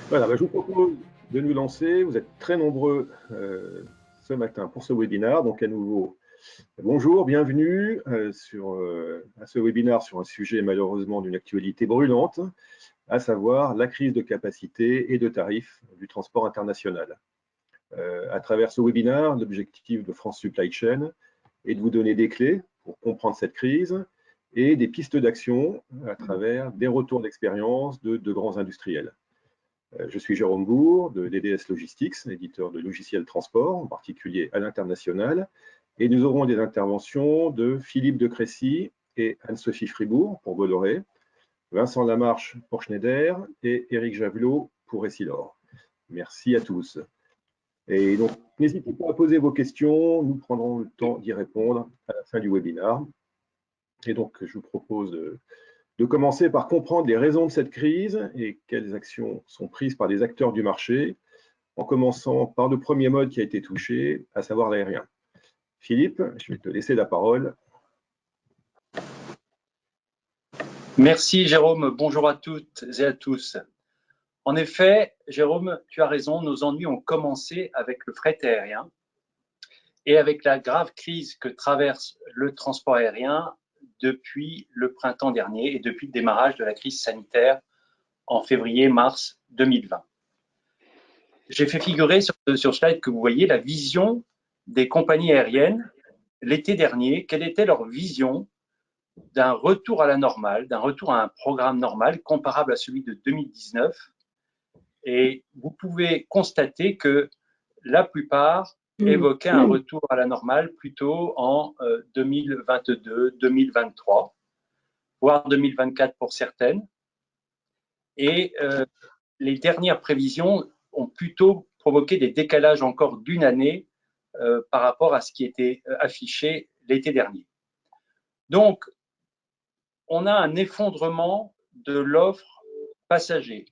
Voilà, je vous propose de nous lancer. Vous êtes très nombreux ce matin pour ce webinaire. Donc à nouveau, bonjour, bienvenue à ce webinaire sur un sujet malheureusement d'une actualité brûlante, à savoir la crise de capacité et de tarifs du transport international. À travers ce webinaire, l'objectif de France Supply Chain est de vous donner des clés pour comprendre cette crise et des pistes d'action à travers des retours d'expérience de grands industriels. Je suis Jérôme Bourg de DDS Logistics, éditeur de logiciels transport, en particulier à l'international. Et nous aurons des interventions de Philippe de Crécy et Anne-Sophie Fribourg pour Bolloré, Vincent Lamarche pour Schneider et Éric Javelot pour Essilor. Merci à tous. Et donc, n'hésitez pas à poser vos questions, nous prendrons le temps d'y répondre à la fin du webinaire. Et donc, je vous propose de commencer par comprendre les raisons de cette crise et quelles actions sont prises par les acteurs du marché, en commençant par le premier mode qui a été touché, à savoir l'aérien. Philippe, je vais te laisser la parole. Merci Jérôme, bonjour à toutes et à tous. En effet, Jérôme, tu as raison, nos ennuis ont commencé avec le fret aérien et avec la grave crise que traverse le transport aérien depuis le printemps dernier et depuis le démarrage de la crise sanitaire en février-mars 2020. J'ai fait figurer sur le slide que vous voyez la vision des compagnies aériennes l'été dernier. Quelle était leur vision d'un retour à la normale, d'un retour à un programme normal comparable à celui de 2019. Et vous pouvez constater que la plupart évoquaient un retour à la normale plutôt en 2022, 2023, voire 2024 pour certaines. Et les dernières prévisions ont plutôt provoqué des décalages encore d'une année par rapport à ce qui était affiché l'été dernier. Donc, on a un effondrement de l'offre passager.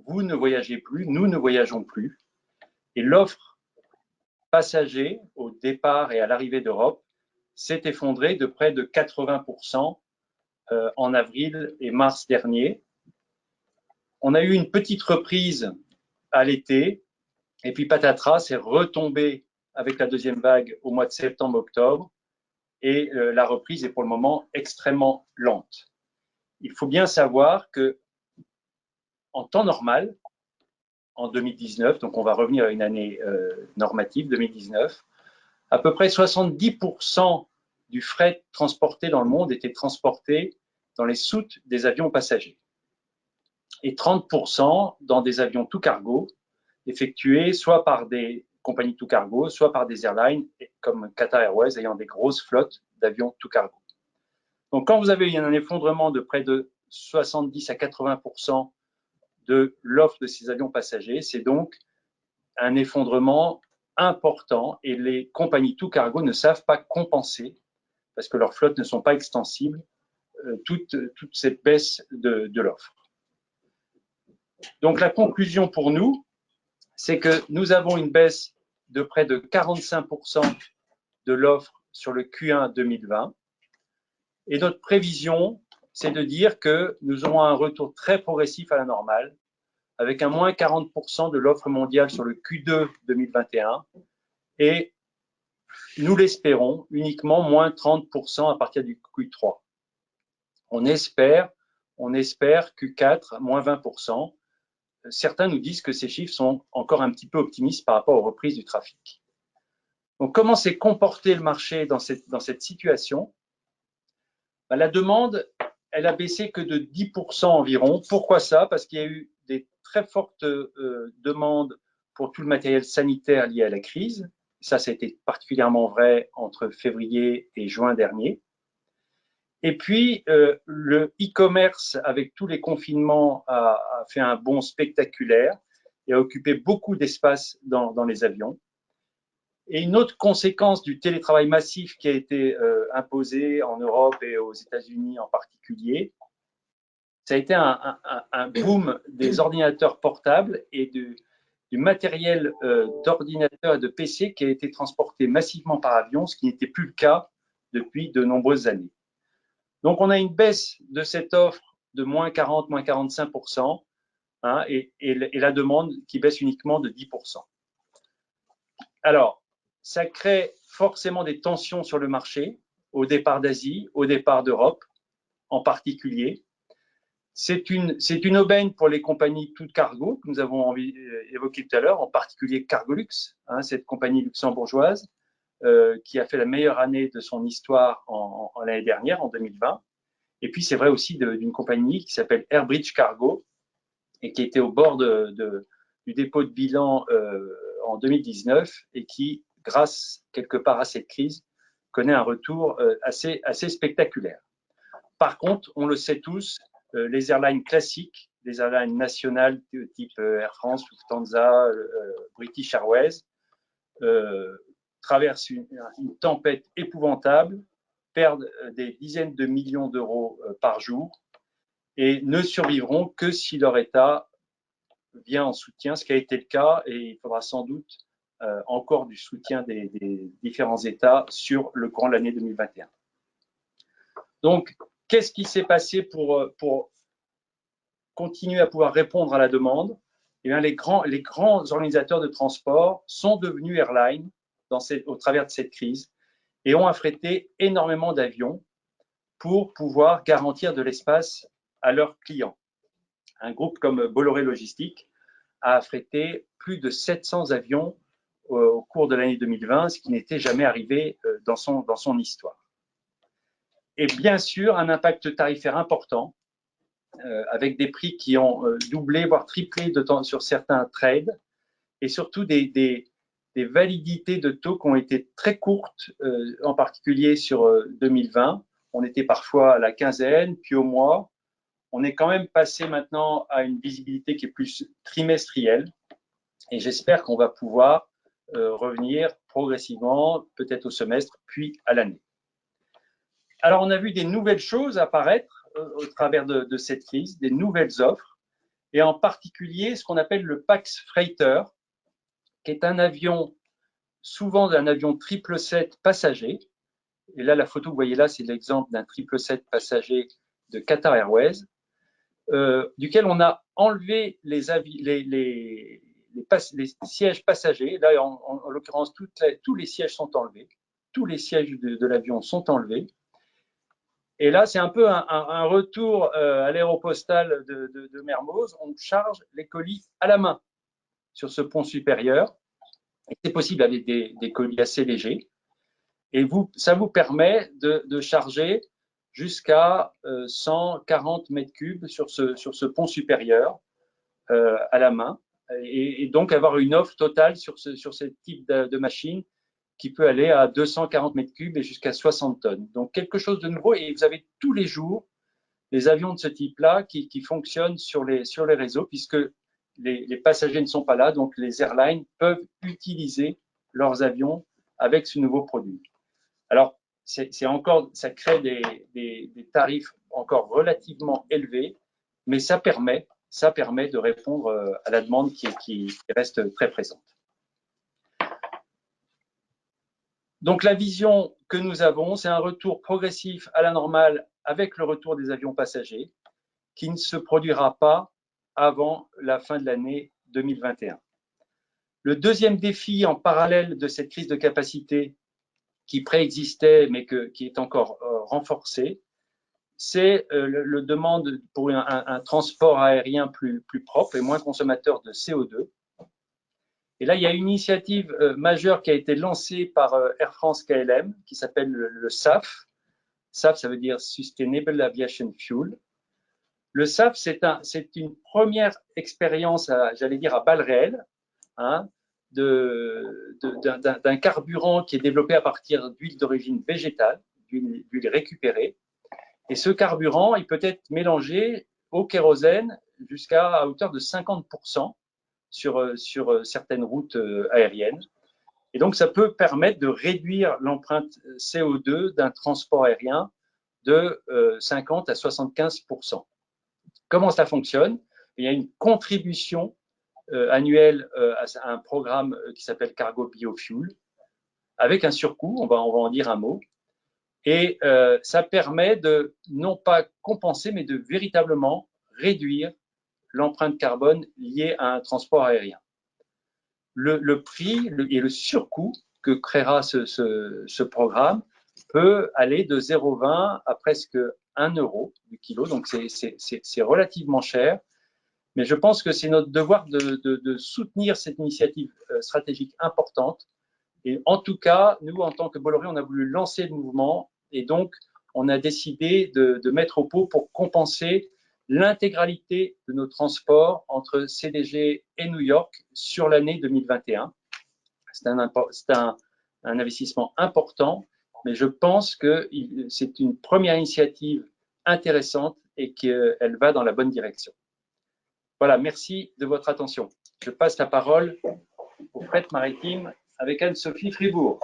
Vous ne voyagez plus, nous ne voyageons plus. Et l'offre passager, au départ et à l'arrivée d'Europe, s'est effondrée de près de 80% en avril et mars dernier. On a eu une petite reprise à l'été, et puis patatras, c'est retombé avec la deuxième vague au mois de septembre-octobre, et la reprise est pour le moment extrêmement lente. Il faut bien savoir que en temps normal, en 2019, donc on va revenir à une année normative, 2019, à peu près 70% du fret transporté dans le monde était transporté dans les soutes des avions passagers et 30% dans des avions tout cargo effectués soit par des compagnies tout cargo, soit par des airlines comme Qatar Airways ayant des grosses flottes d'avions tout cargo. Donc quand vous avez un effondrement de près de 70 à 80% de l'offre de ces avions passagers, c'est donc un effondrement important et les compagnies tout cargo ne savent pas compenser parce que leurs flottes ne sont pas extensibles toute cette baisse de l'offre. Donc la conclusion pour nous, c'est que nous avons une baisse de près de 45% de l'offre sur le Q1 2020 et notre prévision, c'est de dire que nous aurons un retour très progressif à la normale avec un moins 40% de l'offre mondiale sur le Q2 2021 et nous l'espérons uniquement moins 30% à partir du Q3. On espère Q4 moins 20%. Certains nous disent que ces chiffres sont encore un petit peu optimistes par rapport aux reprises du trafic. Donc comment s'est comporté le marché dans cette situation? La demande, elle a baissé que de 10% environ. Pourquoi ça? Parce qu'il y a eu des très fortes demandes pour tout le matériel sanitaire lié à la crise. Ça a été particulièrement vrai entre février et juin dernier. Et puis, le e-commerce, avec tous les confinements, a fait un bond spectaculaire et a occupé beaucoup d'espace dans les avions. Et une autre conséquence du télétravail massif qui a été imposé en Europe et aux États-Unis en particulier, ça a été un boom des ordinateurs portables et du matériel d'ordinateur et de PC qui a été transporté massivement par avion, ce qui n'était plus le cas depuis de nombreuses années. Donc, on a une baisse de cette offre de moins 40, moins 45%, hein, et la demande qui baisse uniquement de 10%. Alors, ça crée forcément des tensions sur le marché, au départ d'Asie, au départ d'Europe en particulier. C'est une aubaine pour les compagnies toutes cargo que nous avons évoquées tout à l'heure, en particulier Cargolux, hein, cette compagnie luxembourgeoise qui a fait la meilleure année de son histoire en l'année dernière, en 2020. Et puis, c'est vrai aussi d'une compagnie qui s'appelle Airbridge Cargo et qui était au bord du dépôt de bilan en 2019 et qui, grâce quelque part à cette crise, connaît un retour assez spectaculaire. Par contre, on le sait tous, les airlines classiques, les airlines nationales type Air France, Lufthansa, British Airways, traversent une tempête épouvantable, perdent des dizaines de millions d'euros par jour et ne survivront que si leur État vient en soutien, ce qui a été le cas, et il faudra sans doute encore du soutien des différents États sur le courant de l'année 2021. Donc, qu'est-ce qui s'est passé pour continuer à pouvoir répondre à la demande? Eh bien, les grands organisateurs de transport sont devenus airlines au travers de cette crise et ont affrété énormément d'avions pour pouvoir garantir de l'espace à leurs clients. Un groupe comme Bolloré Logistique a affrété plus de 700 avions au cours de l'année 2020, ce qui n'était jamais arrivé dans son histoire. Et bien sûr, un impact tarifaire important, avec des prix qui ont doublé, voire triplé sur certains trades, et surtout des validités de taux qui ont été très courtes, en particulier sur 2020. On était parfois à la quinzaine, puis au mois. On est quand même passé maintenant à une visibilité qui est plus trimestrielle, et j'espère qu'on va pouvoir revenir progressivement, peut-être au semestre, puis à l'année. Alors, on a vu des nouvelles choses apparaître au travers de cette crise, des nouvelles offres, et en particulier ce qu'on appelle le Pax Freighter, qui est un avion, souvent un avion 777 passager. Et là, la photo que vous voyez là, c'est l'exemple d'un 777 passager de Qatar Airways, duquel on a enlevé les sièges passagers. Là, en l'occurrence, tous les sièges sont enlevés. Tous les sièges de l'avion sont enlevés. Et là, c'est un peu un retour à l'aéropostale de Mermoz. On charge les colis à la main sur ce pont supérieur. Et c'est possible avec des colis assez légers. Et ça vous permet de charger jusqu'à 140 mètres cubes sur ce pont supérieur à la main. Et donc avoir une offre totale sur ce type de machine qui peut aller à 240 mètres cubes et jusqu'à 60 tonnes. Donc, quelque chose de nouveau. Et vous avez tous les jours des avions de ce type-là qui fonctionnent sur les réseaux, puisque les passagers ne sont pas là. Donc, les airlines peuvent utiliser leurs avions avec ce nouveau produit. Alors, ça crée des tarifs encore relativement élevés, mais ça permet de répondre à la demande qui reste très présente. Donc, la vision que nous avons, c'est un retour progressif à la normale avec le retour des avions passagers qui ne se produira pas avant la fin de l'année 2021. Le deuxième défi en parallèle de cette crise de capacité qui préexistait mais qui est encore renforcée, c'est le demande pour un transport aérien plus propre et moins consommateur de CO2. Et là, il y a une initiative majeure qui a été lancée par Air France KLM qui s'appelle le SAF. SAF, ça veut dire Sustainable Aviation Fuel. Le SAF, c'est une première expérience, j'allais dire, à balles réelles, hein, d'un carburant qui est développé à partir d'huile d'origine végétale, d'huile récupérée. Et ce carburant, il peut être mélangé au kérosène à hauteur de 50%. Sur certaines routes aériennes. Et donc, ça peut permettre de réduire l'empreinte CO2 d'un transport aérien de 50 à 75%. Comment ça fonctionne? Il y a une contribution annuelle à un programme qui s'appelle Cargo Biofuel, avec un surcoût, on va en dire un mot. Et ça permet de non pas compenser, mais de véritablement réduire l'empreinte carbone liée à un transport aérien. Le prix et le surcoût que créera ce programme peut aller de 0,20 à presque 1 euro du kilo, donc c'est relativement cher. Mais je pense que c'est notre devoir de soutenir cette initiative stratégique importante. Et en tout cas, nous, en tant que Bolloré, on a voulu lancer le mouvement et donc on a décidé de mettre au pot pour compenser l'intégralité de nos transports entre CDG et New York sur l'année 2021. C'est un investissement important, mais je pense que c'est une première initiative intéressante et qu'elle va dans la bonne direction. Voilà, merci de votre attention. Je passe la parole au fret maritime avec Anne-Sophie Fribourg.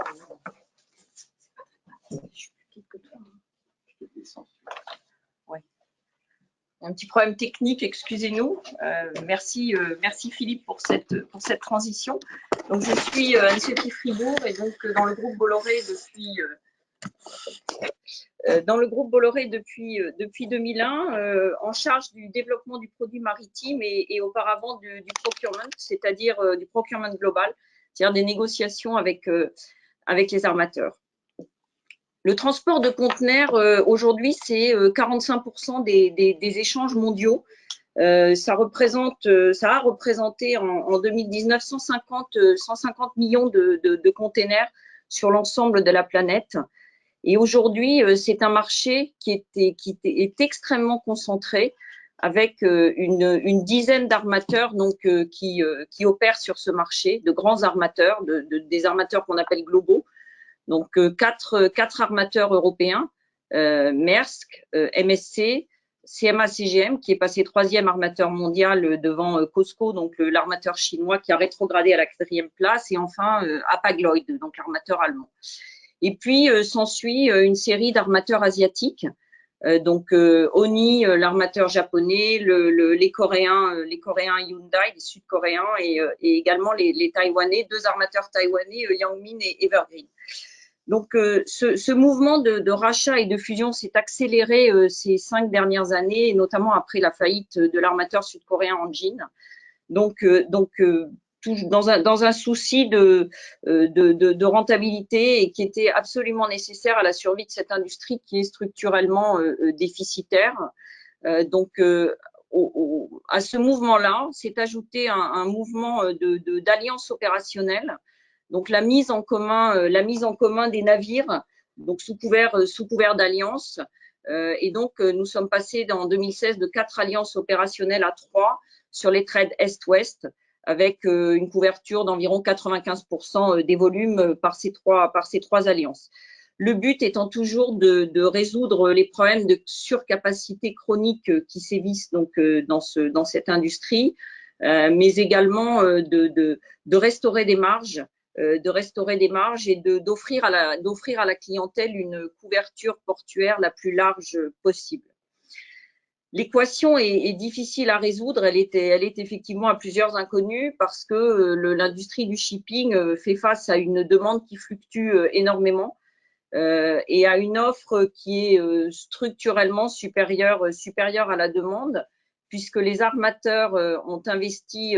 Ouais. Un petit problème technique, excusez-nous. Merci Philippe pour cette transition. Donc je suis Anne-Sophie Fribourg et donc dans le groupe Bolloré depuis 2001, en charge du développement du produit maritime et auparavant du procurement, c'est-à-dire du procurement global, c'est-à-dire des négociations avec les armateurs. Le transport de conteneurs, aujourd'hui, c'est 45% des échanges mondiaux. Ça a représenté en 2019 150 millions de containers sur l'ensemble de la planète. Et aujourd'hui, c'est un marché qui est extrêmement concentré avec une dizaine d'armateurs qui opèrent sur ce marché, de grands armateurs, des armateurs qu'on appelle globaux. Donc, quatre armateurs européens, Maersk, MSC, CMA CGM, qui est passé 3e armateur mondial devant COSCO, donc l'armateur chinois qui a rétrogradé à la 4e place, et enfin Hapag-Lloyd, donc l'armateur allemand. Et puis, s'ensuit une série d'armateurs asiatiques, donc Oni, l'armateur japonais, les Coréens Hyundai, les Sud-Coréens, et également les Taïwanais, 2 armateurs taïwanais, Yangmin et Evergreen. Donc, ce mouvement de rachat et de fusion s'est accéléré ces 5 dernières années, et notamment après la faillite de l'armateur sud-coréen Hanjin. Donc dans un souci de rentabilité et qui était absolument nécessaire à la survie de cette industrie qui est structurellement déficitaire. À ce mouvement-là, s'est ajouté un mouvement d'alliance opérationnelle. Donc la mise en commun des navires, donc sous couvert d'alliance. Et donc nous sommes passés en 2016 de 4 alliances opérationnelles à 3 sur les trades Est-Ouest, avec une couverture d'environ 95% des volumes par ces trois alliances. Le but étant toujours de résoudre les problèmes de surcapacité chronique qui sévissent donc dans cette industrie, mais également de restaurer des marges. Et d'offrir à la clientèle une couverture portuaire la plus large possible. L'équation est difficile à résoudre, elle est effectivement à plusieurs inconnues parce que l'industrie du shipping fait face à une demande qui fluctue énormément et à une offre qui est structurellement supérieure à la demande, puisque les armateurs ont investi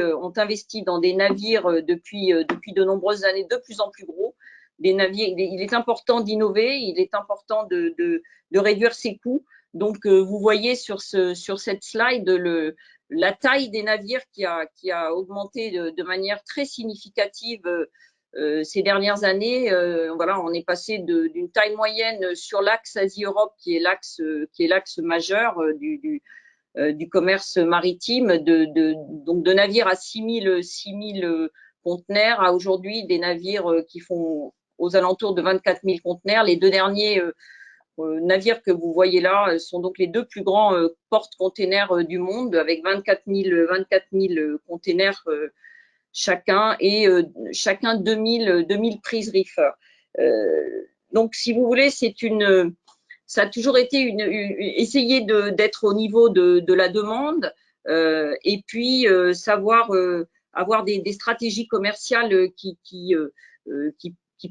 dans des navires depuis de nombreuses années de plus en plus gros. Des navires, il est important d'innover, il est important de réduire ses coûts. Donc, vous voyez sur cette slide la taille des navires qui a augmenté de manière très significative ces dernières années. Voilà, on est passé d'une taille moyenne sur l'axe Asie-Europe, qui est l'axe majeur du commerce maritime, donc de navires à 6000 conteneurs à aujourd'hui des navires qui font aux alentours de 24 000 conteneurs. Les 2 derniers navires que vous voyez là sont donc les 2 plus grands porte-containers du monde, avec 24 000 containers chacun, et chacun 2000 prises reefer. Donc, si vous voulez, ça a toujours été essayer d'être au niveau de la demande et puis savoir avoir des stratégies commerciales qui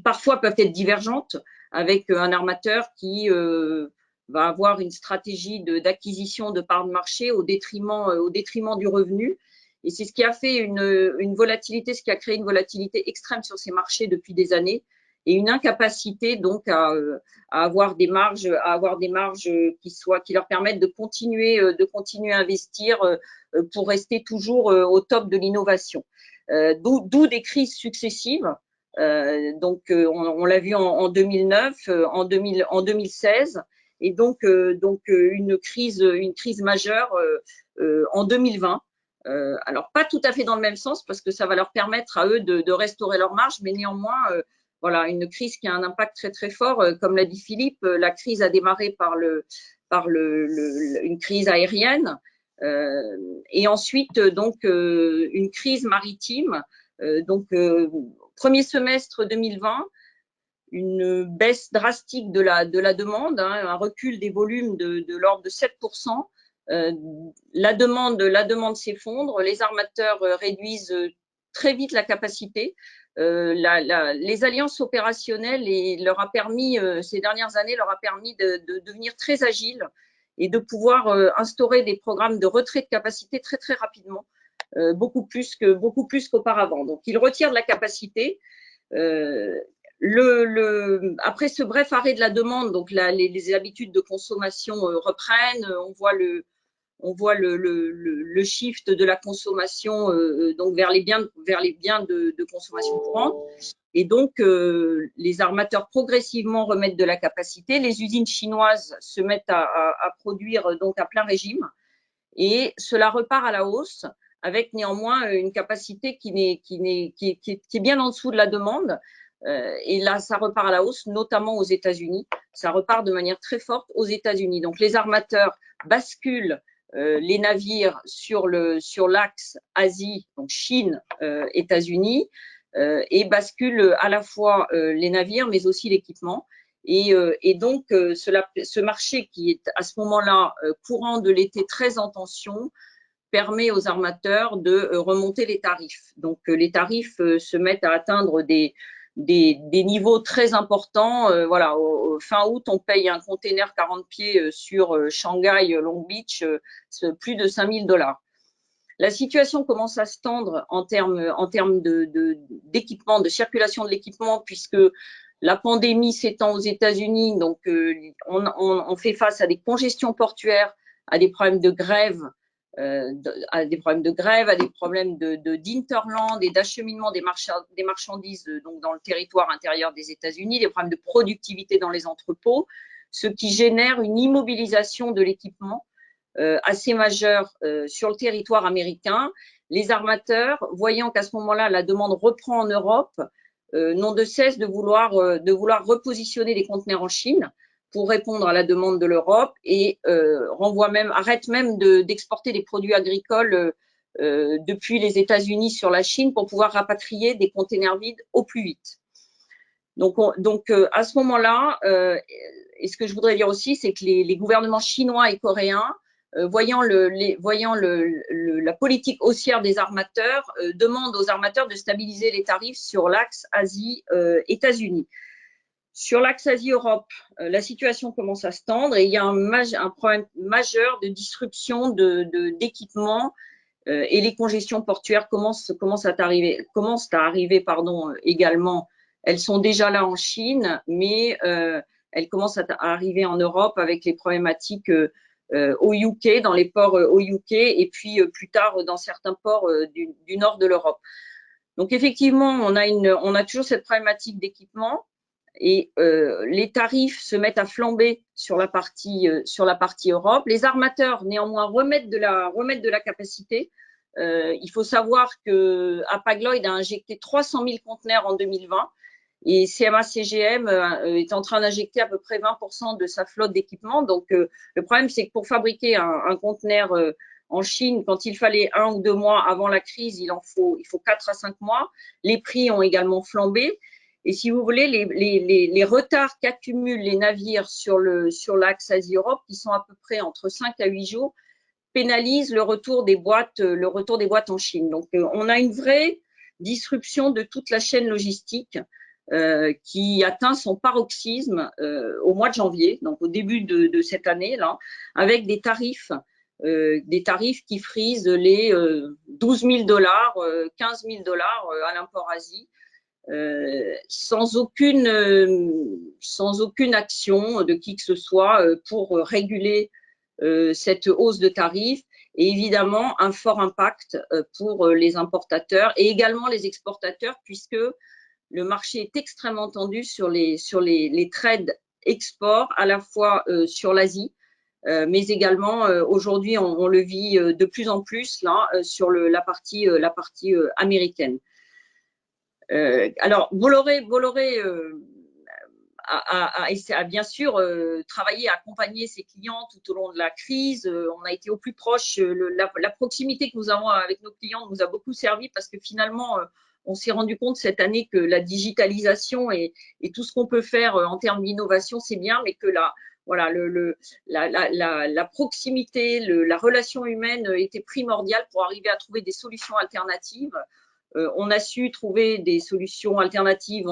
parfois peuvent être divergentes, avec un armateur qui va avoir une stratégie d'acquisition de parts de marché au détriment du revenu. Et c'est ce qui a fait une volatilité, ce qui a créé une volatilité extrême sur ces marchés depuis des années et une incapacité donc à avoir des marges, qui leur permettent de continuer à investir pour rester toujours au top de l'innovation. D'où des crises successives. On l'a vu en 2009, en 2016, et donc une crise majeure en 2020. Alors pas tout à fait dans le même sens parce que ça va leur permettre à eux de restaurer leur marge, mais néanmoins voilà, une crise qui a un impact très très fort. Comme l'a dit Philippe, la crise a démarré par une crise aérienne et ensuite donc une crise maritime. Premier semestre 2020, une baisse drastique de la demande, un recul des volumes de l'ordre de 7%. La demande s'effondre, les armateurs réduisent très vite la capacité. Les alliances opérationnelles leur a permis, ces dernières années, leur a permis de devenir très agiles et de pouvoir instaurer des programmes de retrait de capacité très très rapidement, beaucoup plus qu'auparavant. Donc ils retirent de la capacité. Après ce bref arrêt de la demande, donc les habitudes de consommation reprennent. On voit le shift de la consommation donc vers les biens de consommation courante. Et donc, les armateurs progressivement remettent de la capacité. Les usines chinoises se mettent à produire donc à plein régime. Et cela repart à la hausse avec néanmoins une capacité qui est bien en dessous de la demande. Et là, ça repart à la hausse, notamment aux États-Unis. Ça repart de manière très forte aux États-Unis. Donc, les armateurs basculent les navires sur l'axe Asie, donc Chine, États-Unis, et basculent à la fois les navires, mais aussi l'équipement. Et donc, ce marché qui est à ce moment-là courant de l'été très en tension permet aux armateurs de remonter les tarifs. Donc, les tarifs se mettent à atteindre des niveaux très importants. Voilà, fin août, on paye un container 40 pieds sur Shanghai, Long Beach, plus de 5 000 $. La situation commence à se tendre en termes d'équipement, de circulation de l'équipement, puisque la pandémie s'étend aux États-Unis. Donc, on fait face à des congestions portuaires, à des problèmes de grève, à des problèmes d'interland et d'acheminement des marchandises donc dans le territoire intérieur des États-Unis, des problèmes de productivité dans les entrepôts, ce qui génère une immobilisation de l'équipement assez majeure sur le territoire américain. Les armateurs, voyant qu'à ce moment-là, la demande reprend en Europe, n'ont de cesse de vouloir repositionner les conteneurs en Chine pour répondre à la demande de l'Europe et arrêtent même d'exporter des produits agricoles depuis les États-Unis sur la Chine pour pouvoir rapatrier des conteneurs vides au plus vite. Donc à ce moment-là, et ce que je voudrais dire aussi, c'est que les gouvernements chinois et coréens, voyant la politique haussière des armateurs, demandent aux armateurs de stabiliser les tarifs sur l'axe Asie-États-Unis. Sur l'axe Asie-Europe, la situation commence à se tendre et il y a un problème majeur de disruption d'équipements et les congestions portuaires commencent à arriver également. Elles sont déjà là en Chine, mais elles commencent à arriver en Europe avec les problématiques au UK, dans les ports au UK et puis plus tard dans certains ports du nord de l'Europe. Donc effectivement, on a toujours cette problématique d'équipement et les tarifs se mettent à flamber sur la partie Europe. Les armateurs néanmoins remettent de la capacité. Il faut savoir que Hapag-Lloyd a injecté 300 000 conteneurs en 2020 et CMA-CGM est en train d'injecter à peu près 20% de sa flotte d'équipement. Donc le problème, c'est que pour fabriquer un conteneur en Chine, quand il fallait 1 ou 2 mois avant la crise, il faut 4 à 5 mois. Les prix ont également flambé. Et si vous voulez, les retards qu'accumulent les navires sur l'axe Asie-Europe, qui sont à peu près entre 5 à 8 jours, pénalisent le retour des boîtes en Chine. Donc, on a une vraie disruption de toute la chaîne logistique qui atteint son paroxysme au mois de janvier, donc au début de cette année là, avec des tarifs qui frisent les 12 000 $, 15 000 $ à l'import Asie, sans aucune action de qui que ce soit pour réguler cette hausse de tarifs, et évidemment un fort impact pour les importateurs et également les exportateurs, puisque le marché est extrêmement tendu sur les trades export, à la fois sur l'Asie, mais également aujourd'hui on le vit de plus en plus là sur la partie américaine. Alors Bolloré a bien sûr travaillé à accompagner ses clients tout au long de la crise. On a été au plus proche. La proximité que nous avons avec nos clients nous a beaucoup servi, parce que finalement, on s'est rendu compte cette année que la digitalisation et tout ce qu'on peut faire en termes d'innovation, c'est bien, mais que la proximité, la relation humaine était primordiale pour arriver à trouver des solutions alternatives. On a su trouver des solutions alternatives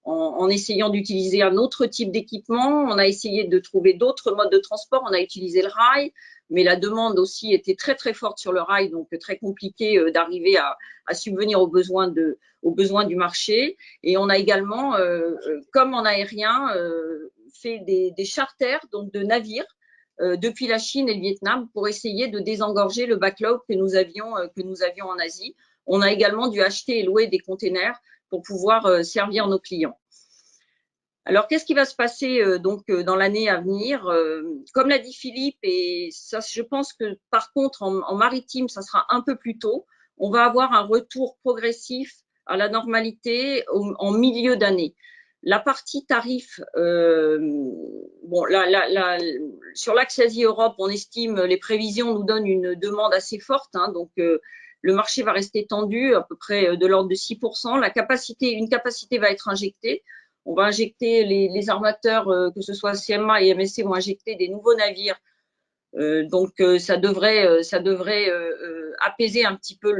en essayant d'utiliser un autre type d'équipement. On a essayé de trouver d'autres modes de transport. On a utilisé le rail, mais la demande aussi était très très forte sur le rail, donc très compliqué d'arriver à subvenir aux besoins du marché. Et on a également, comme en aérien, fait des charters, donc de navires, depuis la Chine et le Vietnam, pour essayer de désengorger le backlog que nous avions en Asie. On a également dû acheter et louer des containers pour pouvoir servir nos clients. Alors, qu'est-ce qui va se passer dans l'année à venir? Comme l'a dit Philippe, et ça, je pense que par contre en maritime, ça sera un peu plus tôt. On va avoir un retour progressif à la normalité en milieu d'année. La partie tarif, sur l'axe Asie-Europe, on estime, les prévisions nous donnent une demande assez forte, hein, donc le marché va rester tendu, à peu près de l'ordre de 6%. Une capacité va être injectée. On va injecter les armateurs, que ce soit CMA et MSC, vont injecter des nouveaux navires. Donc ça devrait apaiser un petit peu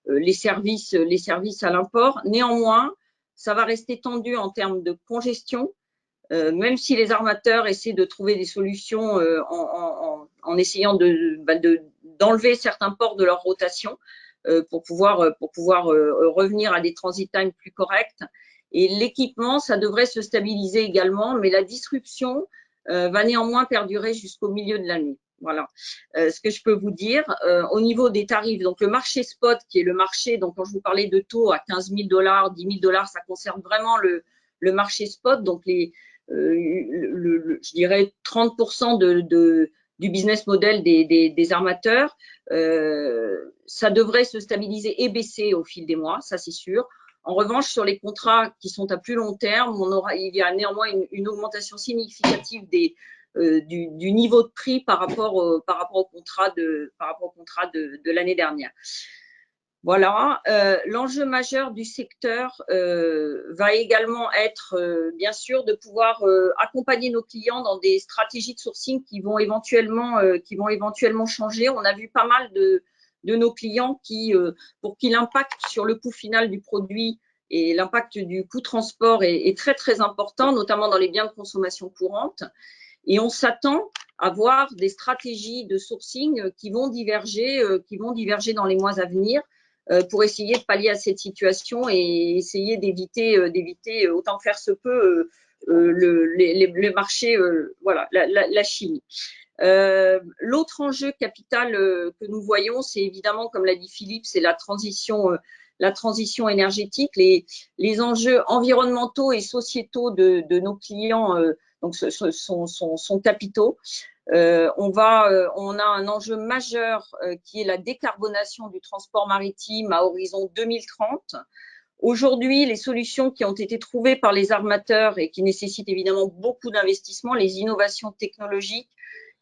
les services à l'import. Néanmoins, ça va rester tendu en termes de congestion, même si les armateurs essaient de trouver des solutions en essayant d'enlever certains ports de leur rotation pour pouvoir revenir à des transit times plus corrects. Et l'équipement, ça devrait se stabiliser également, mais la disruption va néanmoins perdurer jusqu'au milieu de l'année. Voilà ce que je peux vous dire. Au niveau des tarifs, donc le marché spot, qui est le marché, donc quand je vous parlais de taux à 15 000 $, 10 000 $, ça concerne vraiment le marché spot, donc je dirais 30% du business model des armateurs. Ça devrait se stabiliser et baisser au fil des mois, ça c'est sûr. En revanche, sur les contrats qui sont à plus long terme, il y a néanmoins une augmentation significative du niveau de prix par rapport au contrat de l'année dernière. Voilà. L'enjeu majeur du secteur va également être, bien sûr, de pouvoir accompagner nos clients dans des stratégies de sourcing qui vont éventuellement changer. On a vu pas mal de nos clients pour qui l'impact sur le coût final du produit et l'impact du coût transport est très très important, notamment dans les biens de consommation courante. Et on s'attend à voir des stratégies de sourcing qui vont diverger dans les mois à venir, pour essayer de pallier à cette situation et essayer d'éviter autant que faire se peut les marchés, voilà, la chimie. L'autre enjeu capital que nous voyons, c'est évidemment, comme l'a dit Philippe, c'est la transition énergétique, les enjeux environnementaux et sociétaux de nos clients, donc sont capitaux. On a un enjeu majeur qui est la décarbonation du transport maritime à horizon 2030. Aujourd'hui, les solutions qui ont été trouvées par les armateurs et qui nécessitent évidemment beaucoup d'investissements, les innovations technologiques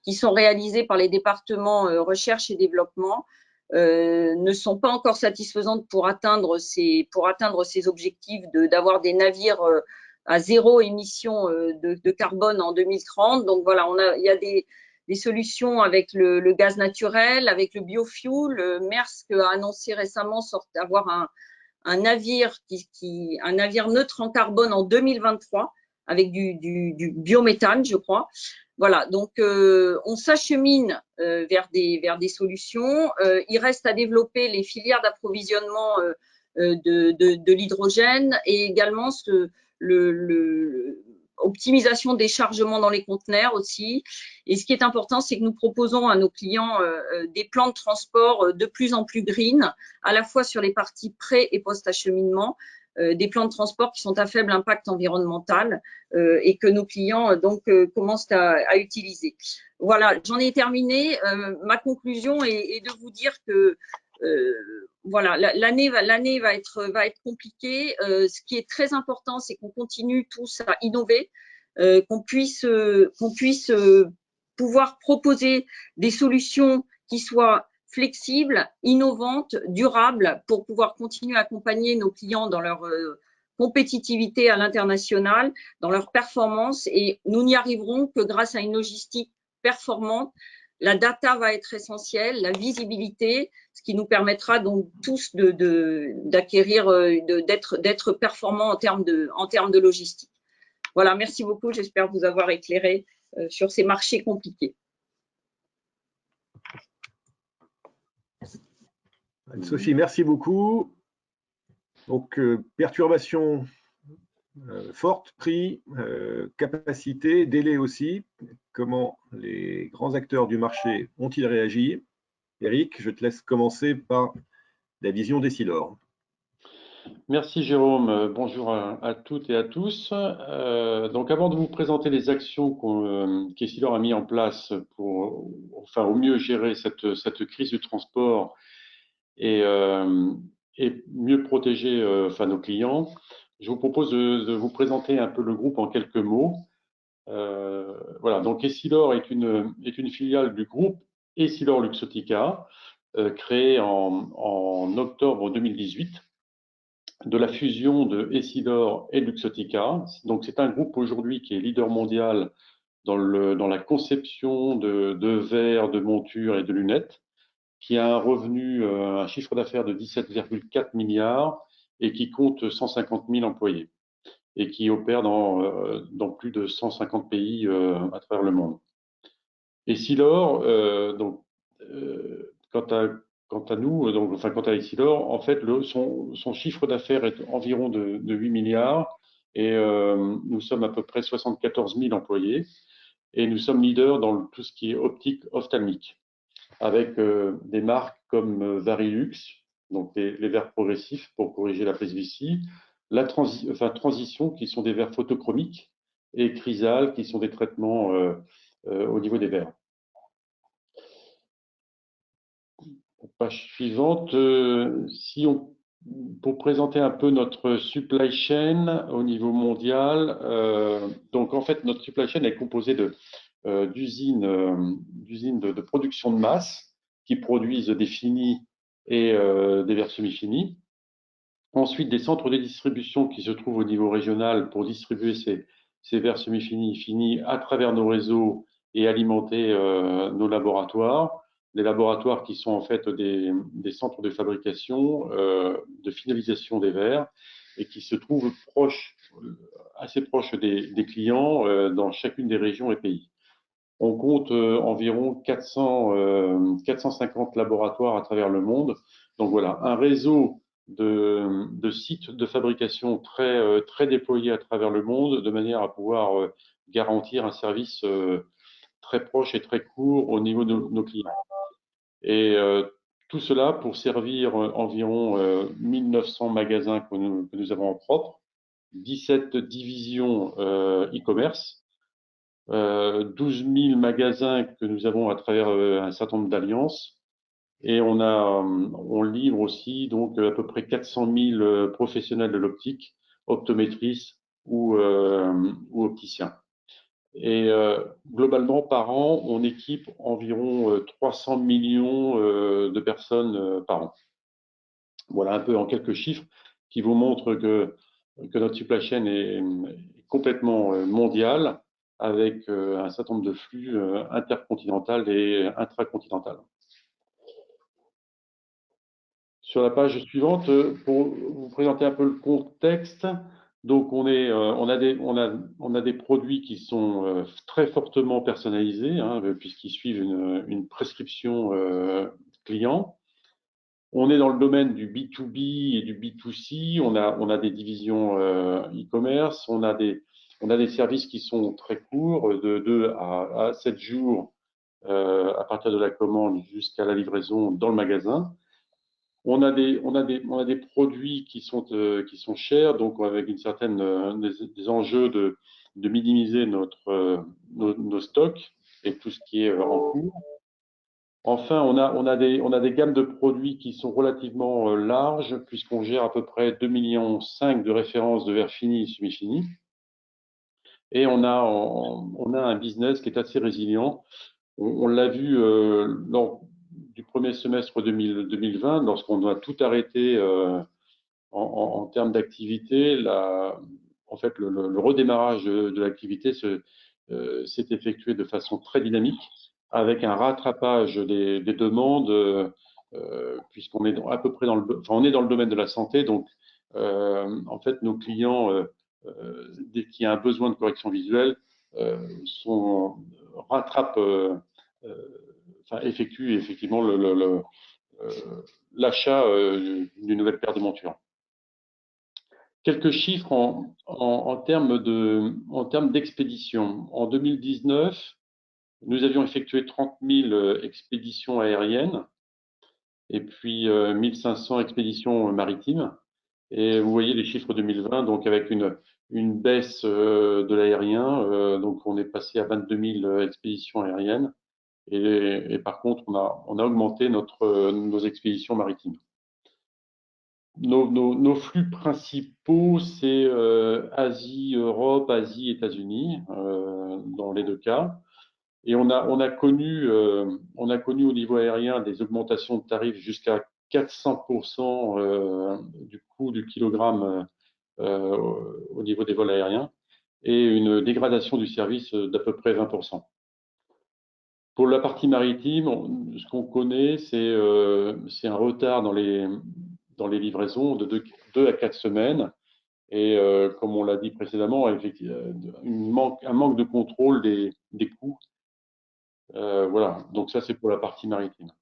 qui sont réalisées par les départements recherche et développement, ne sont pas encore satisfaisantes pour atteindre ces objectifs d'avoir des navires à zéro émission de carbone en 2030. Donc voilà, il y a des solutions avec le gaz naturel, avec le biofuel. Maersk a annoncé récemment avoir un navire un navire neutre en carbone en 2023 avec du biométhane, je crois. Voilà, donc on s'achemine vers des solutions. Il reste à développer les filières d'approvisionnement de l'hydrogène et également optimisation des chargements dans les conteneurs aussi. Et ce qui est important, c'est que nous proposons à nos clients des plans de transport de plus en plus green, à la fois sur les parties pré- et post-acheminement, des plans de transport qui sont à faible impact environnemental et que nos clients commencent à utiliser. Voilà, j'en ai terminé. Ma conclusion est de vous dire que voilà, l'année va être compliquée. Ce qui est très important, c'est qu'on continue tous à innover, qu'on puisse pouvoir proposer des solutions qui soient flexibles, innovantes, durables, pour pouvoir continuer à accompagner nos clients dans leur compétitivité à l'international, dans leur performance. Et nous n'y arriverons que grâce à une logistique performante. La data va être essentielle, la visibilité, ce qui nous permettra donc tous d'acquérir, d'être performants en termes de logistique. Voilà, merci beaucoup. J'espère vous avoir éclairé sur ces marchés compliqués. Sophie, merci beaucoup. Donc, perturbation forte, prix, capacité, délai aussi. Comment les grands acteurs du marché ont-ils réagi? Eric, je te laisse commencer par la vision d'Essilor. Merci Jérôme, bonjour à toutes et à tous. Donc avant de vous présenter les actions qu'Essilor a mis en place pour au mieux gérer cette crise du transport et mieux protéger nos clients, je vous propose de vous présenter un peu le groupe en quelques mots. Voilà, donc Essilor est une filiale du groupe Essilor-Luxottica, créée en octobre 2018. De la fusion de Essilor et Luxottica. Donc, c'est un groupe aujourd'hui qui est leader mondial dans la conception de verres, de montures et de lunettes, qui a un revenu, un chiffre d'affaires de 17,4 milliards et qui compte 150 000 employés et qui opère dans plus de 150 pays à travers le monde. Essilor, quant à nous, quant à Essilor, en fait, son chiffre d'affaires est environ de 8 milliards et nous sommes à peu près 74 000 employés et nous sommes leaders dans tout ce qui est optique ophtalmique avec des marques comme Varilux, donc les verres progressifs pour corriger la presbytie, Transition qui sont des verres photochromiques et Chrysal qui sont des traitements au niveau des verres. Page suivante, pour présenter un peu notre supply chain au niveau mondial, donc en fait notre supply chain est composée d'usines de production de masse qui produisent des finis et des verres semi-finis. Ensuite, des centres de distribution qui se trouvent au niveau régional pour distribuer ces verres semi-finis finis à travers nos réseaux et alimenter nos laboratoires. Des laboratoires qui sont en fait des centres de fabrication, de finalisation des verres et qui se trouvent assez proches des clients dans chacune des régions et pays. On compte environ 450 laboratoires à travers le monde. Donc voilà, un réseau de sites de fabrication très déployés à travers le monde de manière à pouvoir garantir un service très proche et très court au niveau de nos clients. Et tout cela pour servir environ 1900 magasins que nous avons en propre, 17 divisions e-commerce, 12 000 magasins que nous avons à travers un certain nombre d'alliances. Et on livre aussi donc à peu près 400 000 professionnels de l'optique, optométristes ou opticiens. Et globalement, par an, on équipe environ 300 millions de personnes par an. Voilà un peu en quelques chiffres qui vous montrent que notre supply chain est complètement mondiale avec un certain nombre de flux intercontinental et intracontinental. Sur la page suivante, pour vous présenter un peu le contexte, donc on a des produits qui sont très fortement personnalisés, hein, puisqu'ils suivent une prescription client. On est dans le domaine du B2B et du B2C. On a des divisions e-commerce. On a des services qui sont très courts, de 2 à 7 jours à partir de la commande jusqu'à la livraison dans le magasin. On a des produits qui sont chers, donc avec une certaine des enjeux de minimiser nos stocks et tout ce qui est en cours. Enfin, on a des gammes de produits qui sont relativement larges, puisqu'on gère à peu près 2,5 millions de références de verre fini et semi-fini. Et on a un business qui est assez résilient. On l'a vu lors du premier semestre 2020, lorsqu'on doit tout arrêter en termes d'activité. En fait, le redémarrage de l'activité s'est effectué de façon très dynamique, avec un rattrapage des demandes, puisqu'on est à peu près on est dans le domaine de la santé. Donc, en fait, nos clients, dès qu'il y a un besoin de correction visuelle, rattrapent, effectuent effectivement l'achat d'une nouvelle paire de montures. Quelques chiffres en termes d'expédition. En 2019, nous avions effectué 30 000 expéditions aériennes et puis 1500 expéditions maritimes. Et vous voyez les chiffres 2020, donc avec une baisse de l'aérien. Donc on est passé à 22 000 expéditions aériennes. Et par contre, on a augmenté nos expéditions maritimes. Nos flux principaux, c'est Asie, Europe, Asie, États-Unis, dans les deux cas. Et on a connu au niveau aérien des augmentations de tarifs jusqu'à 400% du coût du kilogramme au niveau des vols aériens, et une dégradation du service d'à peu près 20%. Pour la partie maritime, ce qu'on connaît, c'est un retard dans les livraisons de 2 à 4 semaines. Et comme on l'a dit précédemment, effectivement, un manque de contrôle des coûts. Voilà, donc ça c'est pour la partie maritime.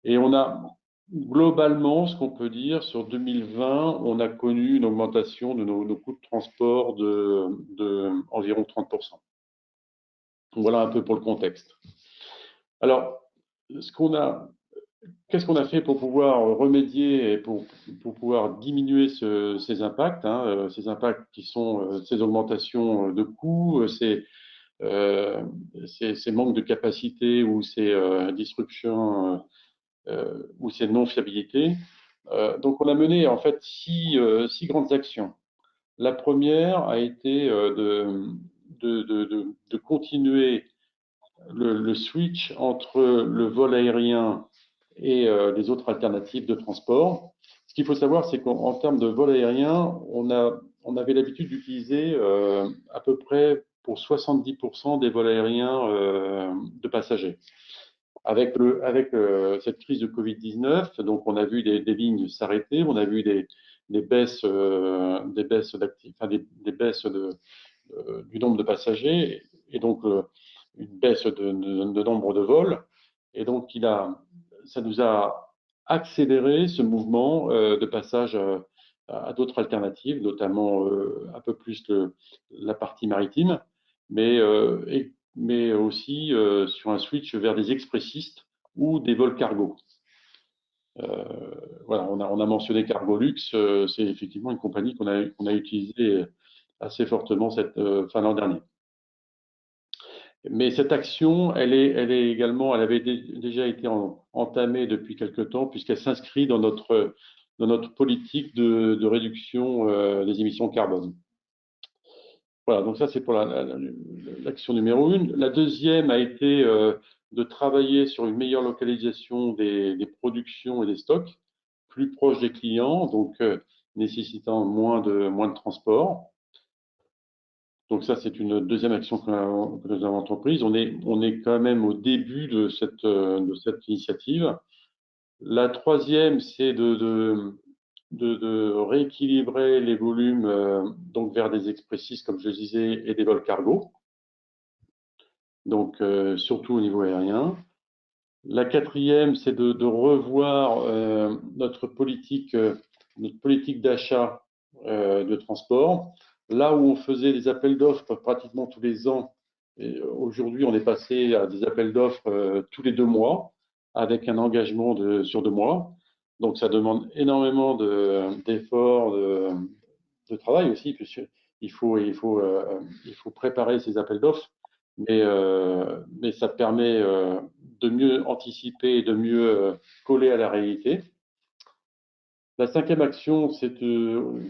Et on a globalement, ce qu'on peut dire, sur 2020, on a connu une augmentation de nos coûts de transport de environ 30%. Voilà un peu pour le contexte. Alors, qu'est-ce qu'on a fait pour pouvoir remédier et pour pouvoir diminuer ces impacts, hein, ces impacts qui sont ces augmentations de coûts, ces manques de capacité ou ces disruptions ou ces non-fiabilités. Donc, on a mené en fait six grandes actions. La première a été de continuer le switch entre le vol aérien et les autres alternatives de transport. Ce qu'il faut savoir, c'est qu'en termes de vol aérien, on avait l'habitude d'utiliser à peu près pour 70% des vols aériens de passagers. Avec cette crise de Covid-19, donc on a vu des lignes s'arrêter, on a vu des baisses, des baisses du nombre de passagers, et donc une baisse de nombre de vols. Et donc ça nous a accéléré ce mouvement de passage à d'autres alternatives, notamment un peu plus la partie maritime, mais aussi sur un switch vers des expressistes ou des vols cargo. Voilà, on a mentionné Cargolux, c'est effectivement une compagnie qu'on a utilisée assez fortement l'an dernier. Mais cette action, elle avait déjà été entamée depuis quelque temps, puisqu'elle s'inscrit dans notre politique de réduction des émissions de carbone. Voilà, donc ça c'est pour l'action numéro 1. La deuxième a été de travailler sur une meilleure localisation des productions et des stocks, plus proche des clients, donc nécessitant moins de transport. Donc ça, c'est une deuxième action que nous avons entreprise. On est quand même au début de cette initiative. La troisième, c'est de rééquilibrer les volumes donc vers des expressistes, comme je le disais, et des vols cargo, donc surtout au niveau aérien. La quatrième, c'est de revoir notre politique d'achat de transport. Là où on faisait des appels d'offres pratiquement tous les ans, aujourd'hui on est passé à des appels d'offres tous les 2 mois, avec un engagement sur 2 mois. Donc ça demande énormément d'efforts, de travail aussi, puisqu'il faut préparer ces appels d'offres, mais ça permet de mieux anticiper et de mieux coller à la réalité. La cinquième action, c'est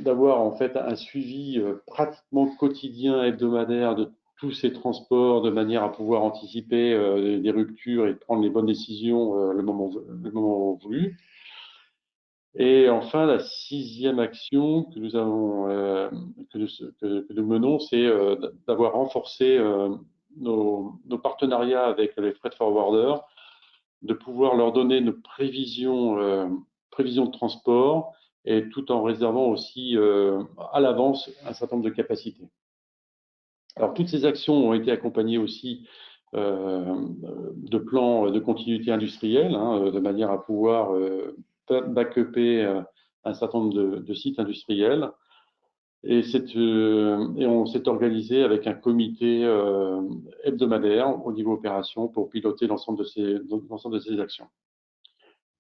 d'avoir en fait un suivi pratiquement quotidien, hebdomadaire de tous ces transports, de manière à pouvoir anticiper des ruptures et prendre les bonnes décisions le moment voulu. Et enfin, la sixième action que nous avons, que nous menons, c'est d'avoir renforcé nos partenariats avec les freight forwarders, de pouvoir leur donner nos prévisions de transport et tout en réservant aussi à l'avance un certain nombre de capacités. Alors, toutes ces actions ont été accompagnées aussi de plans de continuité industrielle, de manière à pouvoir backuper un certain nombre de sites industriels. Et on s'est organisé avec un comité hebdomadaire au niveau opération pour piloter l'ensemble de ces actions.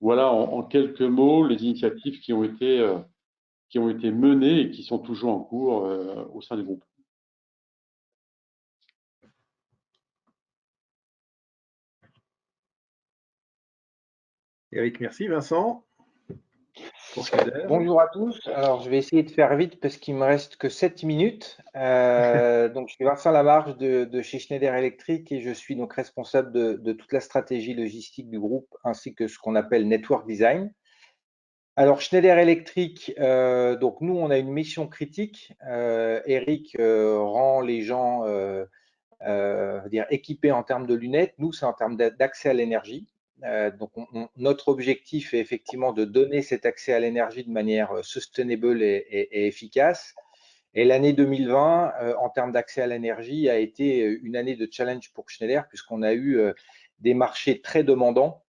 Voilà en quelques mots les initiatives qui ont été menées et qui sont toujours en cours au sein du groupe. Eric, merci. Vincent, pour Schneider. Bonjour à tous. Alors, je vais essayer de faire vite parce qu'il me reste que 7 minutes. Donc, je suis Vincent Lamarche de chez Schneider Electric et je suis donc responsable de toute la stratégie logistique du groupe ainsi que ce qu'on appelle Network Design. Alors, Schneider Electric, donc nous, on a une mission critique. Eric rend les gens équipés en termes de lunettes. Nous, c'est en termes d'accès à l'énergie. Donc, notre objectif est effectivement de donner cet accès à l'énergie de manière sustainable et efficace. Et l'année 2020, en termes d'accès à l'énergie, a été une année de challenge pour Schneider, puisqu'on a eu des marchés très demandants,